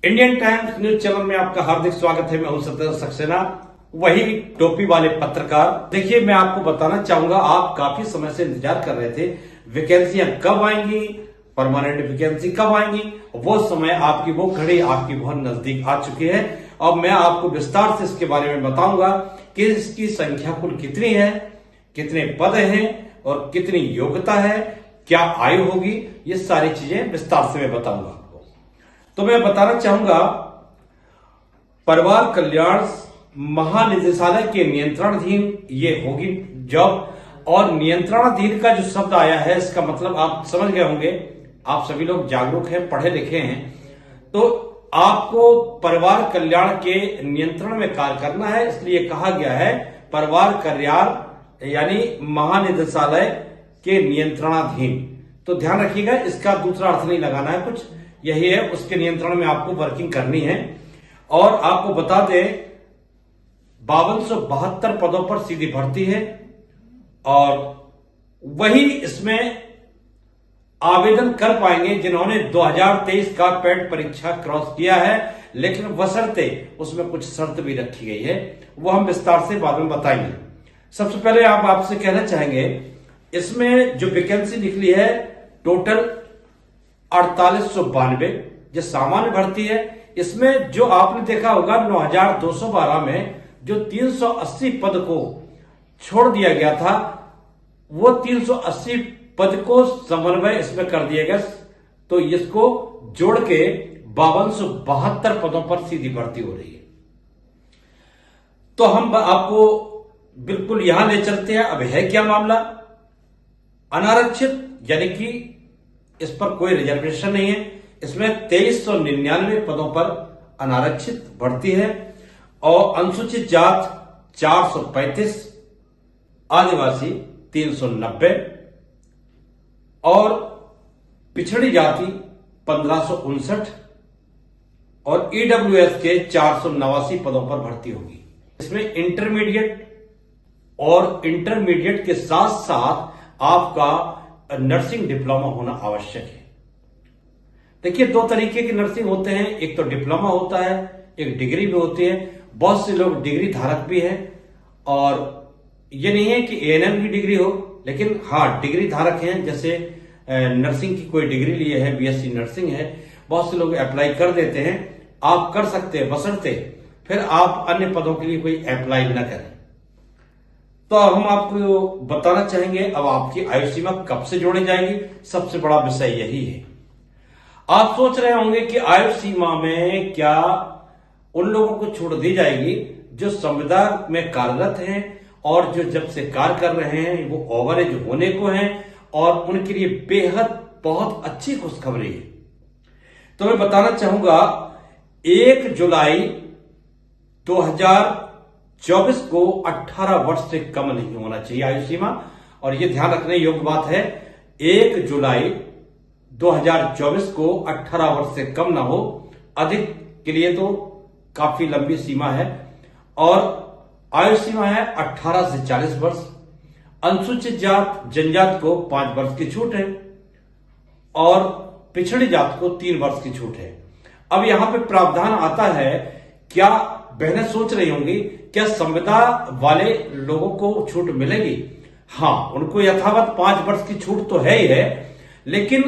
Indian times news channel में आपका हार्दिक स्वागत है। मैं हूं सत्येंद्र सक्सेना, वही टोपी वाले पत्रकार। देखिए, मैं आपको बताना चाहूंगा, आप काफी समय से इंतजार कर रहे थे वैकेंसियां कब आएंगी, परमानेंट वैकेंसी कब आएंगी। वो समय आपकी वो घड़ी आपकी बहुत नजदीक आ चुकी है। अब मैं आपको विस्तार से इसके बारे में बताऊंगा कि इसकी संख्या कुल कितनी है, कितने पद हैं और कितनी योग्यता है, क्या आयु होगी, ये सारी चीजें विस्तार से मैं बताऊंगा आपको। तो मैं बताना चाहूंगा, परिवार कल्याण महानिदेशालय के नियंत्रणाधीन ये होगी जॉब। और नियंत्रणाधीन का जो शब्द आया है, इसका मतलब आप समझ गए होंगे, आप सभी लोग जागरूक हैं, पढ़े लिखे हैं, तो आपको परिवार कल्याण के नियंत्रण में कार्य करना है। इसलिए कहा गया है परिवार कल्याण यानी महानिदेशालय के नियंत्रणाधीन। तो ध्यान रखिएगा, इसका दूसरा अर्थ नहीं लगाना है कुछ, यही है, उसके नियंत्रण में आपको वर्किंग करनी है। और आपको बता दें, 5272 पदों पर सीधी भर्ती है और वही इसमें आवेदन कर पाएंगे जिन्होंने 2023 का पेट परीक्षा क्रॉस किया है, लेकिन बशर्ते उसमें कुछ शर्त भी रखी गई है, वो हम विस्तार से बाद में बताएंगे। सबसे पहले आप आपसे कहना चाहेंगे, इसमें जो वैकेंसी निकली है टोटल 4892, जो सामान्य भर्ती है। इसमें जो आपने देखा होगा 9212 में जो 380 पद को छोड़ दिया गया था, वो 380 पद को समन्वय इसमें कर दिया गया, तो इसको जोड़ के 5272 पदों पर सीधी भर्ती हो रही है। तो हम आपको बिल्कुल यहां ले चलते हैं। अब है क्या मामला, अनारक्षित यानी कि इस पर कोई रिजर्वेशन नहीं है। इसमें 2399 पदों पर अनारक्षित भर्ती है और अनुसूचित जात 435, आदिवासी 390 और पिछड़ी जाति 1559 और ईडब्ल्यूएस के 489 पदों पर भर्ती होगी। इसमें इंटरमीडिएट और इंटरमीडिएट के साथ साथ आपका नर्सिंग डिप्लोमा होना आवश्यक है। देखिए, दो तरीके की नर्सिंग होते हैं, एक तो डिप्लोमा होता है, एक डिग्री भी होती है। बहुत से लोग डिग्री धारक भी हैं और ये नहीं है कि एएनएम की डिग्री हो, लेकिन हाँ डिग्री धारक हैं। जैसे नर्सिंग की कोई डिग्री लिए है, बीएससी नर्सिंग है, बहुत से लोग अप्लाई कर देते हैं। आप कर सकते हैं, बशर्ते फिर आप अन्य पदों के लिए कोई अप्लाई न करें। तो अब हम आपको बताना चाहेंगे, अब आपकी आयु सीमा कब से जोड़ी जाएगी, सबसे बड़ा विषय यही है। आप सोच रहे होंगे कि आयु सीमा में क्या उन लोगों को छूट दी जाएगी जो संविदा में कार्यरत हैं और जो जब से कार्य कर रहे हैं, वो ओवर एज होने को हैं और उनके लिए बेहद बहुत अच्छी खुशखबरी है। तो मैं बताना चाहूंगा, 1 जुलाई 2024 को 18 वर्ष से कम नहीं होना चाहिए आयु सीमा। और यह ध्यान रखने योग्य बात है, 1 जुलाई 2024 को 18 वर्ष से कम ना हो। अधिक के लिए तो काफी लंबी सीमा है। और आयु सीमा है 18 से 40 वर्ष। अनुसूचित जात जनजात को 5 वर्ष की छूट है और पिछड़ी जात को 3 वर्ष की छूट है। अब यहां पे प्रावधान आता है, क्या बहनें सोच रही होंगी, क्या संविदा वाले लोगों को छूट मिलेगी? हाँ, उनको यथावत 5 वर्ष की छूट तो है ही है, लेकिन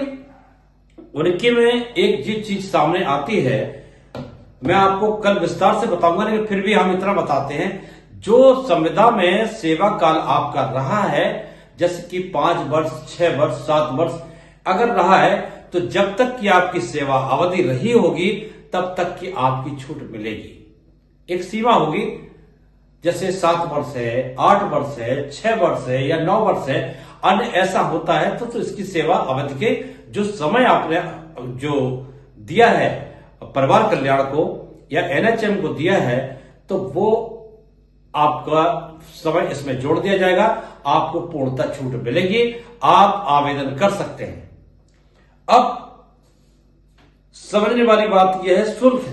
उनके में एक चीज सामने आती है, मैं आपको कल विस्तार से बताऊंगा, लेकिन फिर भी हम इतना बताते हैं, जो संविदा में सेवा काल आपका रहा है, जैसे कि 5 वर्ष, 6 वर्ष, 7 वर्ष अगर रहा है, तो जब तक कि आपकी सेवा अवधि रही होगी तब तक की आपकी छूट मिलेगी। एक सीमा होगी, जैसे 7 वर्ष है, 8 वर्ष है, 6 वर्ष है या 9 वर्ष है। अन्य ऐसा होता है तो इसकी सेवा अवधि के जो समय आपने जो दिया है परिवार कल्याण को या एनएचएम को दिया है, तो वो आपका समय इसमें जोड़ दिया जाएगा, आपको पूर्णतः छूट मिलेगी, आप आवेदन कर सकते हैं। अब समझने वाली बात यह है, शुल्क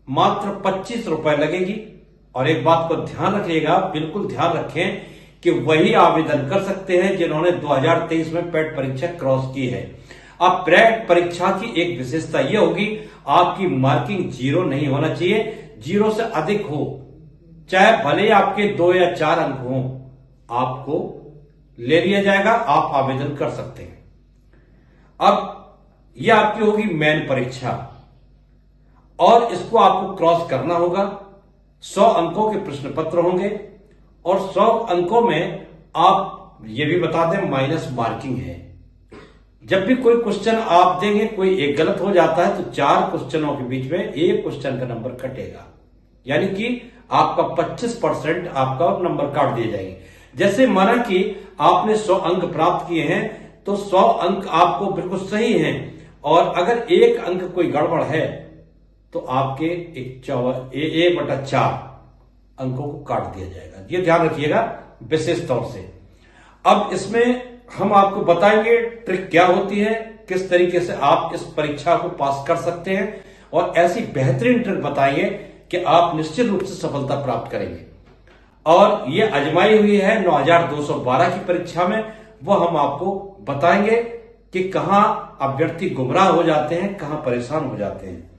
मात्र 25 रुपए लगेगी। और एक बात को ध्यान रखिएगा, बिल्कुल ध्यान रखें कि वही आवेदन कर सकते हैं जिन्होंने 2023 में पेट परीक्षा क्रॉस की है। अब प्रेट परीक्षा की एक विशेषता यह होगी, आपकी मार्किंग 0 नहीं होना चाहिए, 0 से अधिक हो, चाहे भले आपके 2 या 4 अंक हो, आपको ले लिया जाएगा, आप आवेदन कर सकते हैं। अब यह आपकी होगी मेन परीक्षा और इसको आपको क्रॉस करना होगा। 100 अंकों के प्रश्न पत्र होंगे और 100 अंकों में आप ये भी बता दें माइनस मार्किंग है। जब भी कोई क्वेश्चन आप देंगे, कोई एक गलत हो जाता है तो 4 क्वेश्चनों के बीच में एक क्वेश्चन का नंबर कटेगा, यानी कि आपका 25% आपका नंबर काट दिए जाएंगे। जैसे माना कि आपने 100 अंक प्राप्त किए हैं तो 100 अंक आपको बिल्कुल सही हैं और अगर एक अंक कोई गड़बड़ है तो आपके 1/4 अंकों को काट दिया जाएगा। ये ध्यान रखिएगा विशेष तौर से। अब इसमें हम आपको बताएंगे ट्रिक क्या होती है, किस तरीके से आप इस परीक्षा को पास कर सकते हैं और ऐसी बेहतरीन ट्रिक बताएंगे कि आप निश्चित रूप से सफलता प्राप्त करेंगे। और ये आजमाई हुई है 9212 की परीक्षा में, वो हम आपको बताएंगे कि कहां अभ्यर्थी गुमराह हो जाते हैं, कहां परेशान हो जाते हैं।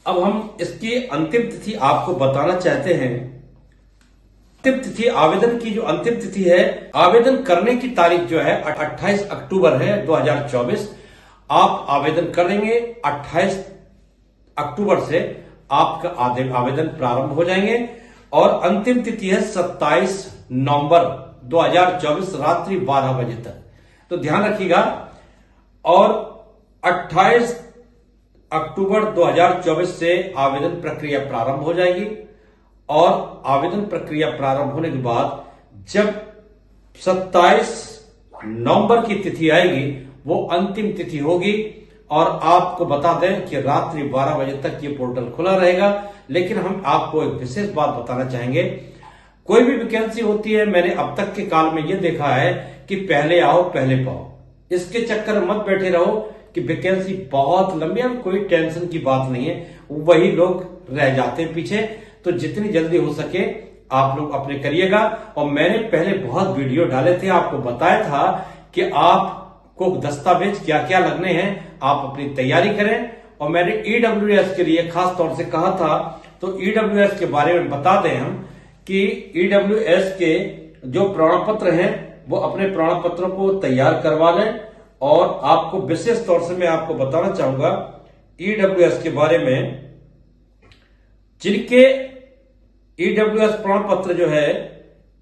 अब हम इसकी अंतिम तिथि आपको बताना चाहते हैं। अंतिम तिथि, आवेदन की जो अंतिम तिथि है, आवेदन करने की तारीख जो है 28 अक्टूबर है 2024। आप आवेदन करेंगे 28 अक्टूबर से आपका आवेदन प्रारंभ हो जाएंगे और अंतिम तिथि है 27 नवंबर 2024 रात्रि 12 बजे तक। तो ध्यान रखिएगा। और 28 अक्टूबर 2024 से आवेदन प्रक्रिया प्रारंभ हो जाएगी और आवेदन प्रक्रिया प्रारंभ होने के बाद जब 27 नवंबर की तिथि आएगी वो अंतिम तिथि होगी। और आपको बता दें कि रात्रि 12 बजे तक ये पोर्टल खुला रहेगा। लेकिन हम आपको एक विशेष बात बताना चाहेंगे, कोई भी वैकेंसी होती है, मैंने अब तक के काल में यह देखा है कि पहले आओ पहले पाओ। इसके चक्कर में मत बैठे रहो कि वैकेंसी बहुत लंबी है, कोई टेंशन की बात नहीं है, वही लोग रह जाते हैं पीछे। तो जितनी जल्दी हो सके आप लोग अपने करिएगा। और मैंने पहले बहुत वीडियो डाले थे, आपको बताया था कि आपको दस्तावेज क्या क्या लगने हैं, आप अपनी तैयारी करें। और मैंने ईडब्ल्यूएस के लिए खास तौर से कहा था, तो ईडब्ल्यूएस के बारे में बता दें हम कि ईडब्ल्यूएस के जो प्रमाण पत्र हैं वो अपने प्रमाण पत्रों को तैयार करवा लें। और आपको विशेष तौर से मैं आपको बताना चाहूंगा ईडब्ल्यूएस के बारे में, जिनके ईडब्ल्यूएस प्रमाण पत्र जो है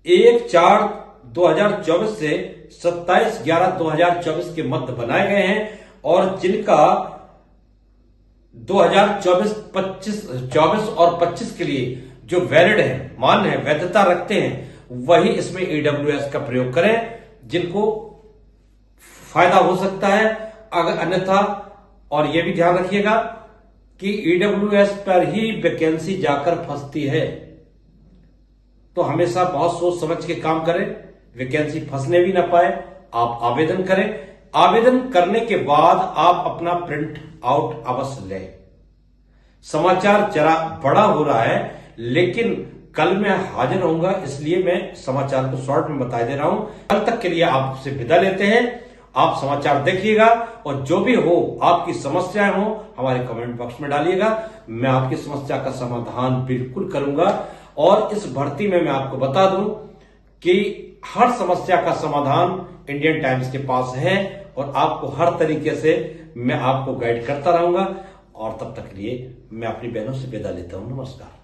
1/4/2024 से 27/11/2024 के मध्य बनाए गए हैं और जिनका 2024 और 25 के लिए जो वैलिड है, मान्य है, वैधता रखते हैं, वही इसमें ईडब्ल्यूएस का प्रयोग करें, जिनको फायदा हो सकता है। अगर अन्यथा, और यह भी ध्यान रखिएगा कि ईडब्ल्यूएस पर ही वैकेंसी जाकर फंसती है, तो हमेशा बहुत सोच समझ के काम करें, वैकेंसी फंसने भी ना पाए। आप आवेदन करें, आवेदन करने के बाद आप अपना प्रिंट आउट अवश्य लें। समाचार जरा बड़ा हो रहा है, लेकिन कल मैं हाजिर होऊंगा, इसलिए मैं समाचार को शॉर्ट में बता दे रहा हूं। कल तक के लिए आपसे विदा लेते हैं। आप समाचार देखिएगा और जो भी हो, आपकी समस्याएं हो, हमारे कमेंट बॉक्स में डालिएगा। मैं आपकी समस्या का समाधान बिल्कुल करूंगा। और इस भर्ती में मैं आपको बता दूं कि हर समस्या का समाधान इंडियन टाइम्स के पास है और आपको हर तरीके से मैं आपको गाइड करता रहूंगा। और तब तक के लिए मैं अपनी बहनों से विदा लेता हूं। नमस्कार।